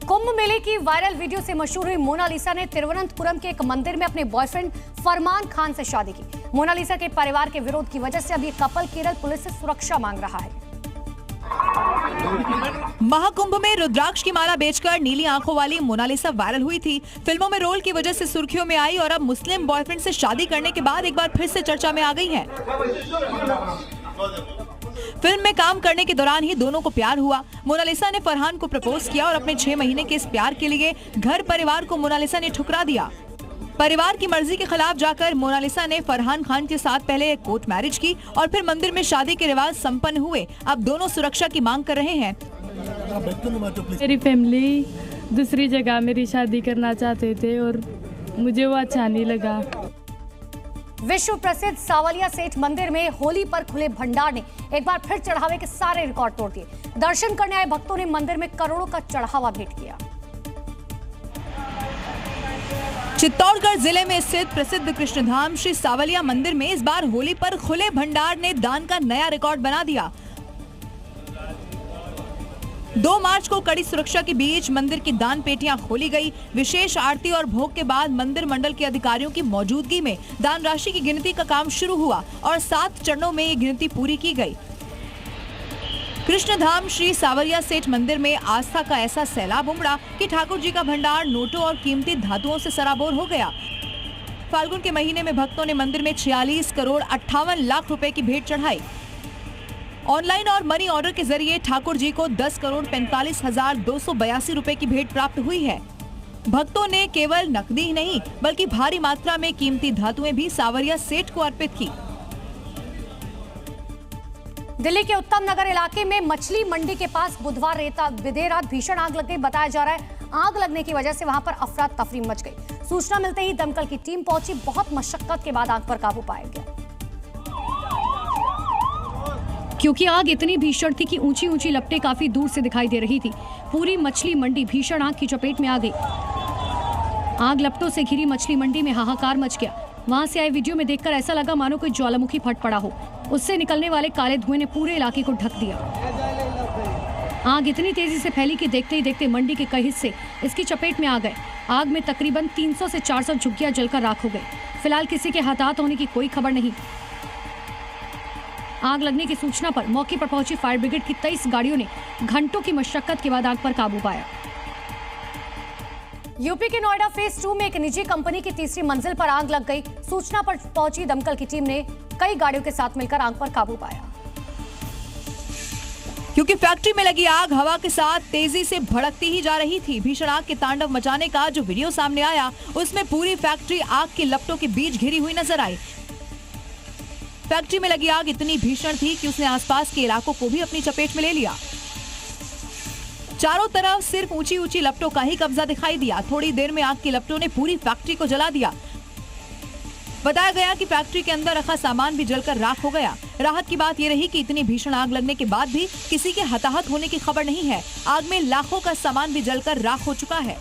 कुंभ मेले की viral video से मशहूर हुई मोनालिसा ने तिरुवनंतपुरम के एक मंदिर में अपने बॉयफ्रेंड फरमान खान से शादी की। मोनालिसा के परिवार के विरोध की वजह से अब ये कपल केरल पुलिस से सुरक्षा मांग रहा है। महाकुंभ में रुद्राक्ष की माला बेचकर नीली आंखों वाली मोनालिसा वायरल हुई थी। फिल्मों में रोल की वजह से सुर्खियों में आई और अब मुस्लिम बॉयफ्रेंड से शादी करने के बाद एक बार फिर से चर्चा में आ गई है। फिल्म में काम करने के दौरान ही दोनों को प्यार हुआ। मोनालिसा ने फरहान को प्रपोज किया और अपने 6 महीने के इस प्यार के लिए घर परिवार को मोनालिसा ने ठुकरा दिया। परिवार की मर्जी के खिलाफ जाकर मोनालिसा ने फरहान खान के साथ पहले कोर्ट मैरिज की और फिर मंदिर में शादी के रिवाज संपन्न हुए। अब दोनों सुरक्षा की मांग कर रहे हैं। मेरी फैमिली दूसरी जगह मेरी शादी करना चाहते थे और मुझे वो अच्छा नहीं लगा। विश्व प्रसिद्ध सावलिया सेठ मंदिर में होली पर खुले भंडार ने एक बार फिर चढ़ावे के सारे रिकॉर्ड तोड़ दिए। दर्शन करने आए भक्तों ने मंदिर में करोड़ों का चढ़ावा भेंट किया। चित्तौड़गढ़ जिले में स्थित प्रसिद्ध कृष्णधाम श्री सावलिया मंदिर में इस बार होली पर खुले भंडार ने दान का नया रिकॉर्ड बना दिया। 2 मार्च को कड़ी सुरक्षा के बीच मंदिर की दान पेटियां खोली गई। विशेष आरती और भोग के बाद मंदिर मंडल के अधिकारियों की मौजूदगी में दान राशि की गिनती का काम शुरू हुआ और 7 चरणों में ये गिनती पूरी की गई। कृष्णधाम श्री सावलिया सेठ मंदिर में आस्था का ऐसा सैलाब उमड़ा कि ठाकुर जी का भंडार नोटों और कीमती धातुओं से सराबोर हो गया। फाल्गुन के महीने में भक्तों ने मंदिर में 46 करोड़ 58 लाख रुपए की भेंट चढ़ाई। ऑनलाइन और मनी ऑर्डर के जरिए ठाकुर जी को 10 करोड़ 45,282 रुपए की भेंट प्राप्त हुई है। भक्तों ने केवल नकदी ही नहीं बल्कि भारी मात्रा में कीमती धातुएं भी सावलिया सेठ को अर्पित की। दिल्ली के उत्तम नगर इलाके में मछली मंडी के पास बुधवार देर रात भीषण आग लग गई। बताया जा रहा है आग लगने की वजह से वहां पर अफरा तफरी मच गई। सूचना मिलते ही दमकल की टीम पहुंची। बहुत मशक्कत के बाद आग पर काबू पाया गया। क्योंकि आग इतनी भीषण थी कि ऊंची ऊंची लपटें काफी दूर से दिखाई दे रही थी। पूरी मछली मंडी भीषण आग की चपेट में आ गई। आग लपटों से घिरी मछली मंडी में हाहाकार मच गया। वहां से आए वीडियो में देखकर ऐसा लगा मानो कोई ज्वालामुखी फट पड़ा हो। उससे निकलने वाले काले धुएं ने पूरे इलाके को ढक दिया। आग इतनी तेजी से फैली कि देखते ही देखते मंडी के कई हिस्से इसकी चपेट में आ गए। आग में तकरीबन 300 से 400 झुग्गियां जलकर राख हो गई। फिलहाल किसी के हताहत होने की कोई खबर नहीं। आग लगने की सूचना पर मौके पर पहुंची फायर ब्रिगेड की 23 गाड़ियों ने घंटों की मशक्कत के बाद आग पर काबू पाया। यूपी के नोएडा फेज 2 में एक निजी कंपनी की तीसरी मंजिल पर आग लग गई। सूचना पर पहुंची दमकल की टीम ने कई गाड़ियों के साथ मिलकर आग पर काबू पाया। क्योंकि फैक्ट्री में लगी आग हवा के साथ तेजी से भड़कती ही जा रही थी। भीषण आग के तांडव मचाने का जो वीडियो सामने आया उसमें पूरी फैक्ट्री आग की लपटों के बीच घिरी हुई नजर आई। फैक्ट्री में लगी आग इतनी भीषण थी कि उसने आसपास के इलाकों को भी अपनी चपेट में ले लिया। चारों तरफ सिर्फ ऊंची ऊंची लपटों का ही कब्जा दिखाई दिया। थोड़ी देर में आग की लपटों ने पूरी फैक्ट्री को जला दिया। बताया गया कि फैक्ट्री के अंदर रखा सामान भी जलकर राख हो गया। राहत की बात यह रही कि इतनी भीषण आग लगने के बाद भी किसी के हताहत होने की खबर नहीं है। आग में लाखों का सामान भी जलकर राख हो चुका है।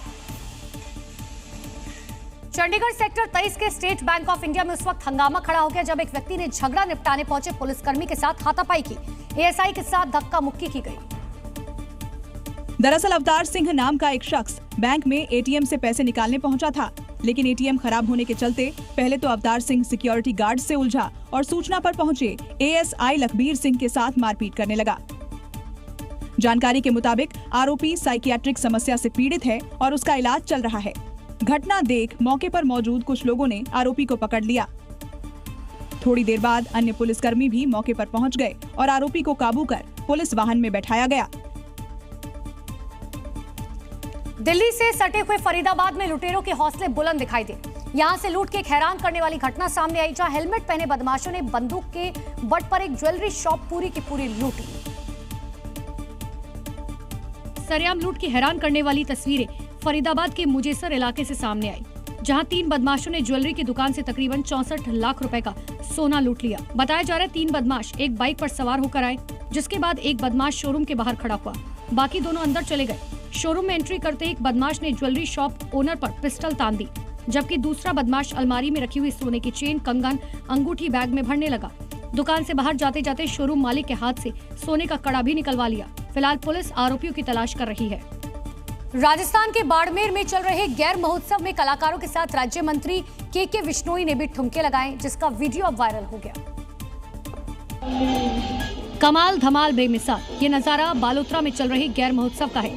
चंडीगढ़ सेक्टर 23 के स्टेट बैंक ऑफ इंडिया में उस वक्त हंगामा खड़ा हो गया जब एक व्यक्ति ने झगड़ा निपटाने पहुंचे पुलिसकर्मी के साथ हाथापाई की। एएसआई के साथ धक्का मुक्की की गई। दरअसल अवतार सिंह नाम का एक शख्स बैंक में एटीएम से पैसे निकालने पहुंचा था, लेकिन एटीएम खराब होने के चलते पहले तो अवतार सिंह सिक्योरिटी गार्ड से उलझा और सूचना पर पहुंचे एएसआई लखबीर सिंह के साथ मारपीट करने लगा। जानकारी के मुताबिक आरोपी साइकियाट्रिक समस्या से पीड़ित है और उसका इलाज चल रहा है। घटना देख मौके पर मौजूद कुछ लोगों ने आरोपी को पकड़ लिया। थोड़ी देर बाद अन्य पुलिसकर्मी भी मौके पर पहुंच गए और आरोपी को काबू कर पुलिस वाहन में बैठाया गया। दिल्ली से सटे हुए फरीदाबाद में लुटेरों के हौसले बुलंद दिखाई दे। यहां से लूट के एक हैरान करने वाली घटना सामने आई जहां हेलमेट पहने बदमाशों ने बंदूक के बट पर एक ज्वेलरी शॉप पूरी की पूरी लूट ली। सरेआम लूट की हैरान करने वाली तस्वीरें फरीदाबाद के मुजेसर इलाके से सामने आई, जहां 3 बदमाशों ने ज्वेलरी की दुकान से तकरीबन 64 लाख रुपए का सोना लूट लिया। बताया जा रहा है 3 बदमाश एक बाइक पर सवार होकर आए, जिसके बाद एक बदमाश शोरूम के बाहर खड़ा हुआ। बाकी दोनों अंदर चले गए। शोरूम में एंट्री करते ही एक बदमाश ने ज्वेलरी शॉप ओनर पर पिस्टल तान दी, जबकि दूसरा बदमाश अलमारी में रखी हुई सोने की चेन, कंगन, अंगूठी बैग में भरने लगा। दुकान से बाहर जाते जाते शोरूम मालिक के हाथ से सोने का कड़ा भी निकलवा लिया। फिलहाल पुलिस आरोपियों की तलाश कर रही है। राजस्थान के बाड़मेर में चल रहे गैर महोत्सव में कलाकारों के साथ राज्य मंत्री के विश्नोई ने भी ठुमके लगाए, जिसका वीडियो अब वायरल हो गया। कमाल धमाल बेमिसाल ये नजारा बालोतरा में चल रही गैर महोत्सव का है।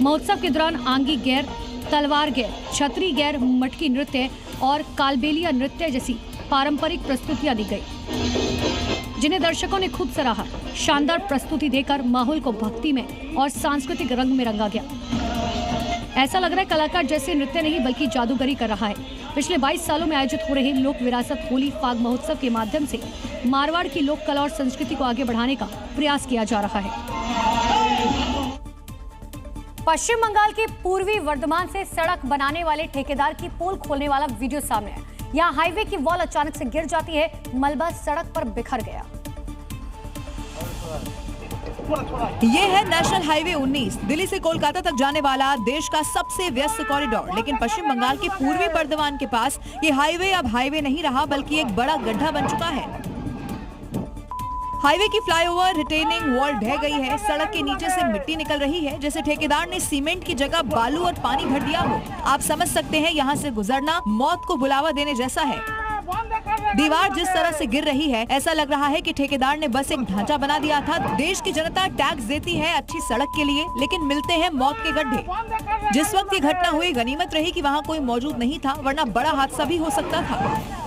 महोत्सव के दौरान आंगी गैर, तलवार गैर, छतरी गैर, मटकी नृत्य और कालबेलिया नृत्य जैसी पारंपरिक प्रस्तुतियां दी गई, जिन्हें दर्शकों ने खूब सराहा। शानदार प्रस्तुति देकर माहौल को भक्ति में और सांस्कृतिक रंग में रंगा गया। ऐसा लग रहा है कलाकार जैसे नृत्य नहीं बल्कि जादूगरी कर रहा है। पिछले 22 सालों में आयोजित हो रहे लोक विरासत होली फाग महोत्सव के माध्यम से मारवाड़ की लोक कला और संस्कृति को आगे बढ़ाने का प्रयास किया जा रहा है। पश्चिम बंगाल के पूर्वी वर्धमान से सड़क बनाने वाले ठेकेदार की पोल खोलने वाला वीडियो सामने आया। यहाँ हाईवे की वॉल अचानक से गिर जाती है, मलबा सड़क पर बिखर गया। ये है नेशनल हाईवे 19, दिल्ली से कोलकाता तक जाने वाला देश का सबसे व्यस्त कॉरिडोर। लेकिन पश्चिम बंगाल के पूर्वी बर्धमान के पास ये हाईवे अब हाईवे नहीं रहा बल्कि एक बड़ा गड्ढा बन चुका है। हाईवे की फ्लाईओवर रिटेनिंग वॉल ढह गई है, सड़क के नीचे से मिट्टी निकल रही है, जैसे ठेकेदार ने सीमेंट की जगह बालू और पानी भर दिया हो। आप समझ सकते हैं यहाँ से गुजरना मौत को बुलावा देने जैसा है। दीवार जिस तरह से गिर रही है, ऐसा लग रहा है कि ठेकेदार ने बस एक ढांचा बना दिया था। देश की जनता टैक्स देती है अच्छी सड़क के लिए, लेकिन मिलते हैं मौत के गड्ढे। जिस वक्त ये घटना हुई, गनीमत रही कि वहाँ कोई मौजूद नहीं था, वरना बड़ा हादसा भी हो सकता था।